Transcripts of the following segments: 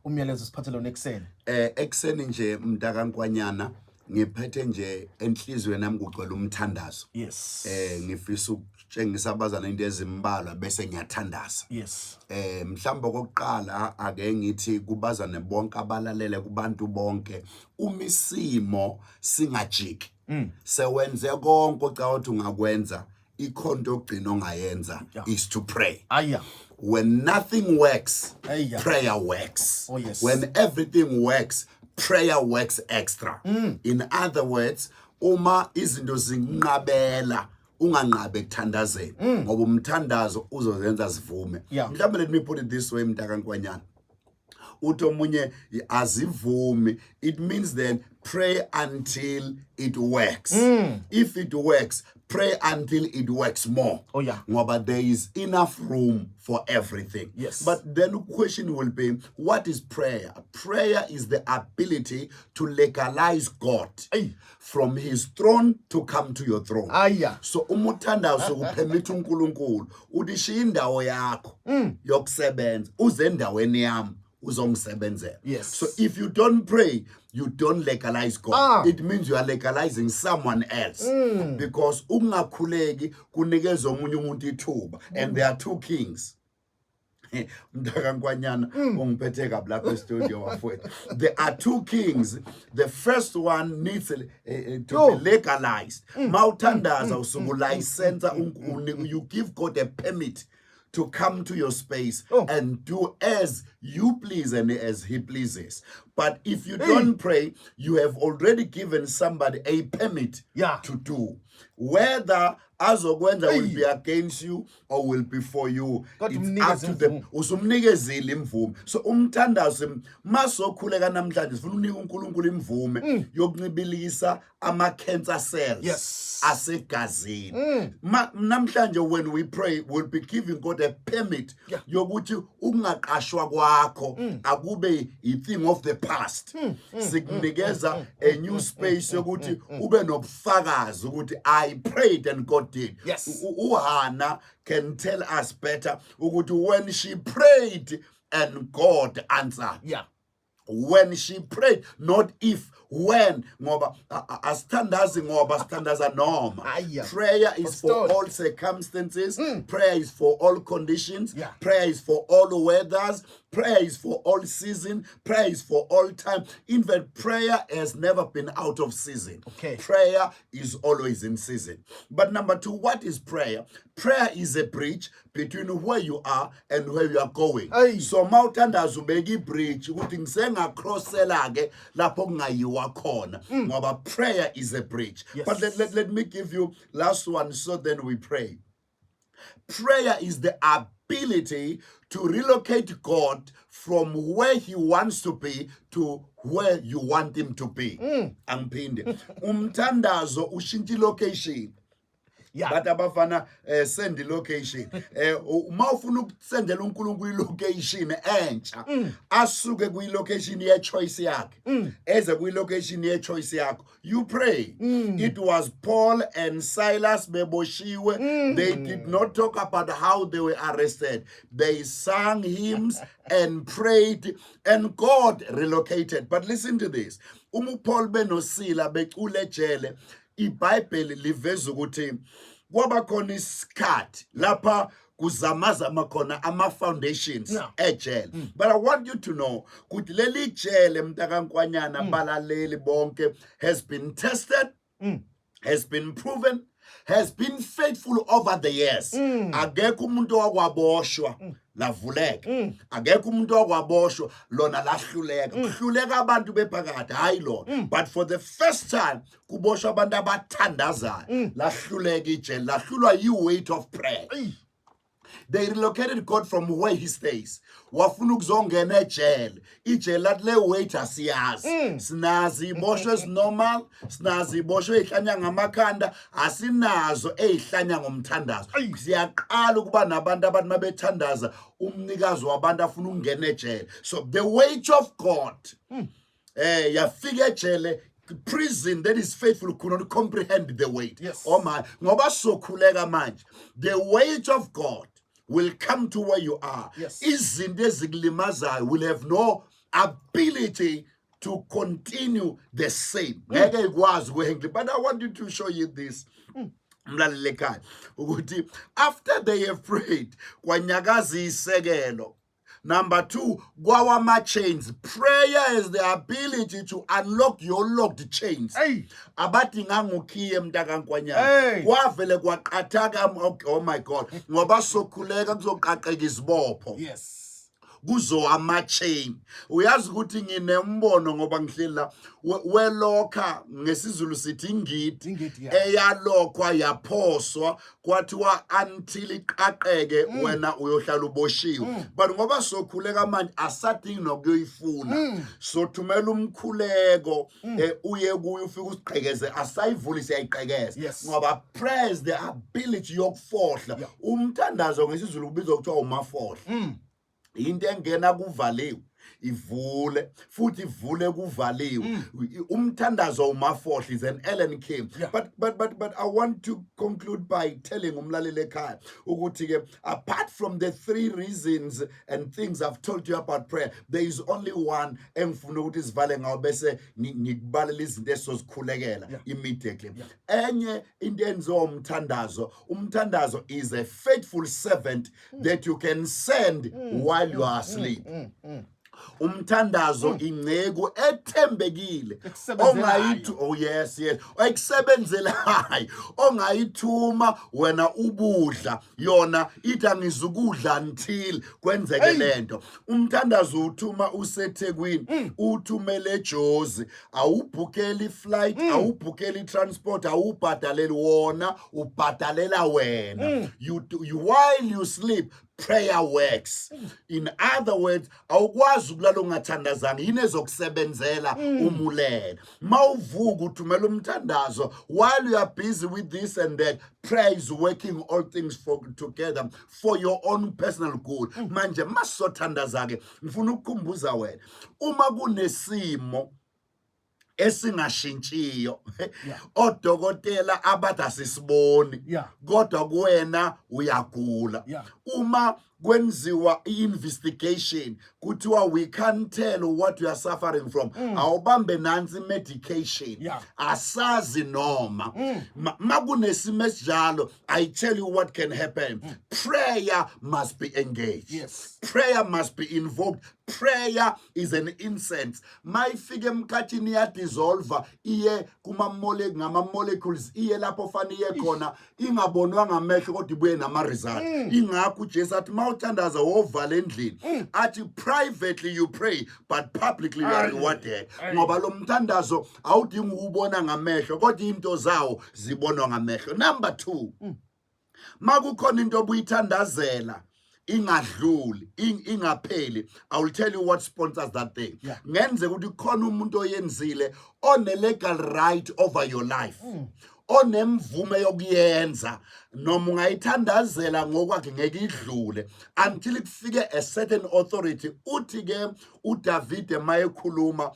umyalezo siphathelo nekuseni Ekseni nje mntakaNkwanyana ngiphethe nje enhlizweni nami kugcwele umthandazo. Yes. Ngifisa ukutshengisa abazana into ezimbalwa bese ngiyathandaza. Yes. Mhlawumbe okokuqala ake ngithi kubazane bonke abalalele kubantu bonke umisimo singajiki. Sewenze konke ocathi ungakwenza ikhonto ogcina ongayenza is to pray. When nothing works, prayer works. Oh, yes. When everything works, prayer works extra. In other words, uma izinto zinqabela unganqabe ekuthandazeni ngoba umthandazo uzozenza zivume. Mhlawumbe let me put it this way mntakaNkwanyana. Uthi omunye azivumi, it means then pray until it works. If it works, pray until it works more. Ngoba there is enough room for everything. Yes. But then the question will be, what is prayer? Prayer is the ability to legalize God from his throne to come to your throne. So umuthandazo upermit uNkulunkulu udishiya indawo yakho yokusebenza uze endaweni yami uzongisebenzela. Yes. So if you don't pray, you don't legalize God. It means you are legalizing someone else. Because ungakhuleki kunikeza omunye umuntu ithuba. And there are two kings. MntakaNkwanyana ungiphethe kabi lapha e-studio wafowethu. There are two kings. The first one needs to be legalized. Mawuthandaza usukulicense you give God a permit to come to your space and do as you please and as he pleases. But if you don't pray, you have already given somebody a permit to do. Whether azokwenza will be against you or will be for you, it's up to them. Usumnikezile imvume. So umthandazo masokhuleka namhlanje sifuna unika uNkulunkulu imvume yokuncibilisa ama-cancer cells asegazini. Namhlanje when we pray, we'll be giving God a permit yokuthi ukungaqashwa kwakho akube i-thing of the past. Sikunikeza a new space yokuthi ube nobufakazi ukuthi I prayed and God did. Yes. Uhana can tell us better ukuthi when she prayed and God answered. When she prayed, not if, when. Ngoba asithandaza noma. Prayer is for all circumstances. Prayer is for all conditions. Prayer is for all weathers. Prayer is for all season. Prayer is for all time. In fact, prayer has never been out of season. Prayer is always in season. But number two, what is prayer? Prayer is a bridge between where you are and where you are going. So mawuthandaza ubeka ibridge ukuthi ngisengacrossela ke lapho kungayiwa khona. Ngoba prayer is a bridge. But let me give you last one so then we pray. Prayer is the ability to relocate God from where he wants to be to where you want him to be. Angphinde. Umthandazo ushintsha location. But abafana send the location. Uma ufuna ukusendela uNkulunkulu ilocation entsha, asuke kwi-location ye choice yakhe. Eze kwi-location ye choice yakho. You pray. It was Paul and Silas beboshiwe. They did not talk about how they were arrested. They sang hymns and prayed and God relocated. But listen to this. Paul benosila becule ejele. iBhayibheli liveza ukuthi kwaba khona isikhathi lapha kuzamazama khona ama-foundations ejele. But I want you to know ukuthi leli jele mntakaNkwanyana balaleli bonke has been tested, has been proven, has been faithful over the years. Akekho umuntu wakwaboshwa lavuleka. Akekho umuntu wakwaboshwa lona lahluleka. Kuhluleka abantu bephakathi hayi lona. But for the first time kuboshwa abantu abathandazayo. Lahluleka ijele, lahlulwa yi-weight of prayer. They relocated God from where he stays. Wafuna ukuzongena ejele. Ijele lathi le weight asiyazi. Sinazi iboshwe normal, sinazi iboshwe ezihlanya ngamakhanda, asinazo ezihlanya ngomthandazo. Siyaqala ukuba nabantu abantu mabethandaza umnikazi wabantu afuna ukungena ejele. So the weight of God yafika ejele. Prison that is faithful could not comprehend the weight. Oh my, ngoba sokhuleka manje. The weight of God will come to where you are. Yes. Izinto ezikulimazayo will have no ability to continue the same. Ngeke ikwazi ukuhandle. But I want you to show you this. Mlaleli ekhaya ukuthi after they have prayed kwanyakaza isekelo. Number 2, kwawama chains. Prayer has the ability to unlock your locked chains. Hey. Abathi ngangukhiye mntakaNkwanyana. Kwavele kwaqathaka, oh my God, ngoba sokhuleka kuzoqaqeka izibopho. Yes. Kuzo ama-chain. Uyazi ukuthi nginembono ngoba ngihleli la welokha ngesizulu sithi ingidi eyalokhwa yaphoswa kwathiwa until iqaqeke wena uyohlala uboshiwe. But ngoba sokhuleka manje asadingi nokuyoyifuna. Sothumela umkhuleko uye kuyo ufike usiqhekeze asayivuli siyayiqhekeza. Ngoba prayer is the ability yokufohla. Umthandazo ngesizulu ubizwa kuthiwa umafohla. Into engena kuvaliwe ivule futhi ivule kuvaliwe. Umthandazo umafohla is an Ellen Kim. But I want to conclude by telling umlaleli ekhaya ukuthi ke apart from the 3 reasons and things I've told you about prayer, there is only one engifuna ukuthi sivale ngawo bese ngikubalela izinto esozikhulekela immediately. Enye into enziwa umthandazo is a faithful servant that you can send while you are asleep. Umthandazo ingceku ethembekile ongayithi ekusebenzelayo ongayithuma wena ubudla yona ithi angizukudla until kwenzeke lento. Umthandazo uthuma useThekwini uthumele eJozi awubhukela iflight awubhukela itransport awubhadaleli wona ubhadalela wena. You while you sleep prayer works. In other words, awukwazi ukulala ungathandazanga yini ezokusebenzela umulele. Mawuvuka uthumela umthandazo while you are busy with this and that, prayer is working all things together for your own personal good. Manje masothandaza ke ngifuna ukukhumbuza wena uma kunesimo esingashintshiyo odokotela abathi asisiboni kodwa kuwena uyagula. Uma kwenziwa i-investigation kuthiwa we can't tell what you are suffering from, awubambe nansi medication asazi noma makunesimo esijalo. I tell you what can happen. Prayer must be engaged. Prayer must be invoked. Prayer is an incense. Mayifike emkhathini yadissolve iye ngama-molecules iye lapho fana iye khona ingabonwa ngamehlo kodwa ibuye nama-result. Ingakho uJesu athi mawuthandaza wovala endlini athi privately you pray but publicly you are rewarded. Ngoba lo mthandazo awudingi ukubona ngamehlo kodwa into zawo zibonwa ngamehlo. Number 2, makukhona into obuyithandazela ingadluli ingapheli, I will tell you what sponsors that thing. Ngenze ukuthi khona umuntu oyenzile on a legal right over your life. Onemvume yokuyenza noma ungayithandazela ngokwakhe ngeke idlule until kufike a certain authority. Uthi ke uDavid mayekhuluma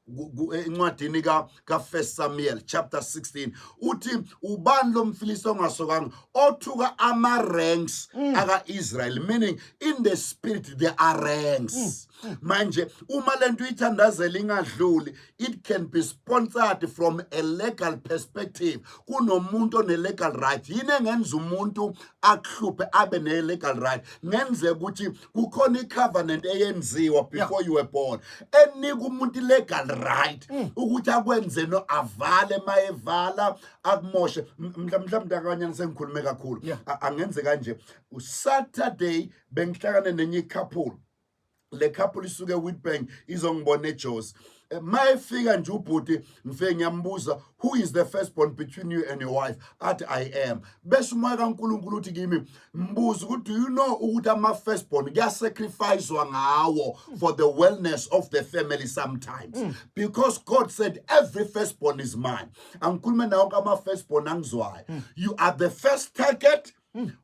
encwadini ka 1 Samuel chapter 16 uthi ubani lo mfilisti ongasokanga othuka ama ranks aka Israel, meaning in the spirit there are ranks. Manje uma lento ithandazela ingadluli, it can be sponsored from a legal perspective. Kunomuntu one legal right yini engenza umuntu akuhluphe abe ne legal right. Ngenze ukuthi kukhona icovenant eyenziwa before you were born enika umuntu legal right ukuthi akwenze no avale mayevala akumoshe. Mhlawumbe ndakanyana sengikhulume kakhulu angenze kanje. Saturday bengihlangane nenye couple. Le couple isuke Witbank izongibona eJozi. Mayefika nje ubhuti ngifike ngiyambuza, who is the firstborn between you and your wife? Athi I am. Bese umoya kaNkulunkulu uthi kimi mbuza ukuthi do you know ukuthi ama firstborn kuyasacrificewa ngawo for the wellness of the family sometimes, because God said every firstborn is mine. Angikhulume nawo ama firstborn angizwayo. You are the first target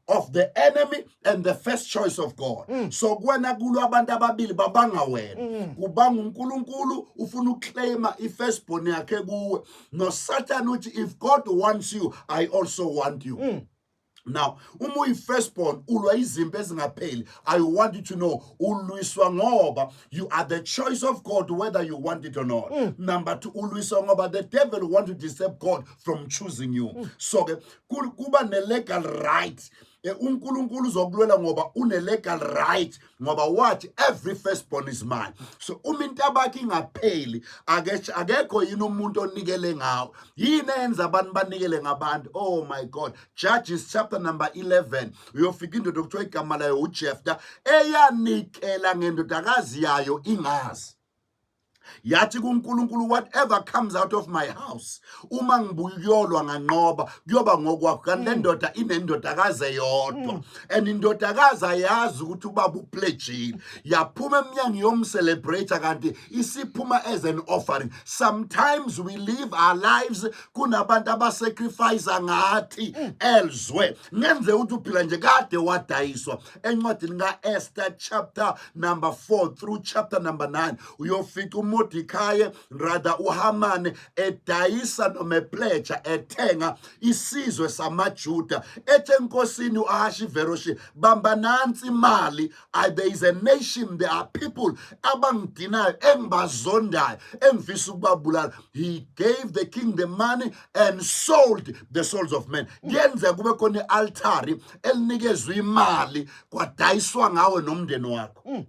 of the enemy and the first choice of God. So kwena kulo abantu ababili babanga wena. Kubanga uNkulunkulu ufuna uclaima ifirstborn yakhe kuwe. No Satan uthi if God wants you, I also want you. Now, uma firstborn ulwa izimpi ezingapheli. I want you to know ulwiswa ngoba you are the choice of God whether you want it or not. Number 2, ulwiswa ngoba the devil want to disturb God from choosing you. So ke kuba ne legal right. uNkulunkulu uzokulwela ngoba une legal right ngoba wathi every firstborn is mine. So uma intabakhe ingapheli akekho yini umuntu onikele ngawo. Yini enza abantu banikele ngabantu? Oh my God. Judges chapter number 11 uyofika indoda okuthiwa igama layo uJeftha eyanikela ngendodakazi yayo ingazi. Yathi kuNkulunkulu, whatever comes out of my house uma ngibuyolwa nganqoba kuyoba ngokwakho. Kanti le ndoda inendodakazi eyodwa and indodakazi ayazi ukuthi ubaba upledgile. Yaphuma eminyango yomcelebrate kanti isiphuma as an offering. Sometimes we live our lives kunabantu abasacrifice ngathi elsewhere. Ngenze ukuthi uphila nje kade wadayiswa. Encwadini kaEsther chapter number 4 through chapter number 9 uyofika uMordecai rather uHaman edayisa noma epledge ethenga isizwe samaJuda ethe enkosini uAhashveroshi bamba nansi imali. There is a nation, there are people abangidinayo engibazondayo engifisa ukubabulala. He gave the king the money and sold the souls of men. Kuyenza kube khona ialtari elinikezwe imali kwadayiswa ngawe nomndeni wakho.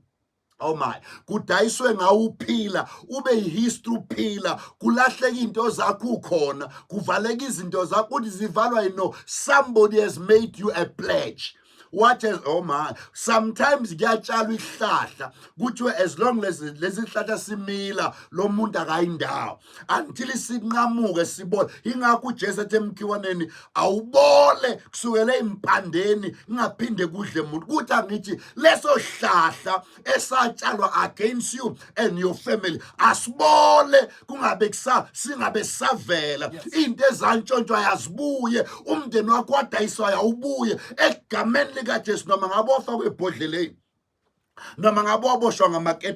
Oh my, kudayiswe ngawuphila ube history uphila kulahleka into zakho ukhona kuvaleka izinto zakho ukuthi zivalwa yino. Somebody has made you a pledge. What is, oh my, sometimes kuyatshalwa ihlahla kuthiwe as long as lesi hlahla simila lo muntu akayindawo until sinqamuke sibole. Ingakho uJesu ethe emkhiwaneni awubole kusukela empandeni ngaphinde kudle umuntu. Kuthi angithi leso hlahla esatshalwa against you and your family asibole kungabe singabe savela. Into ezantshontshwa yazibuye umndeni wakho wadayiswa yawubuye egameni likaJesu noma ngabe ofakwe ebhodleleni noma ngabe waboshwa ngamakethe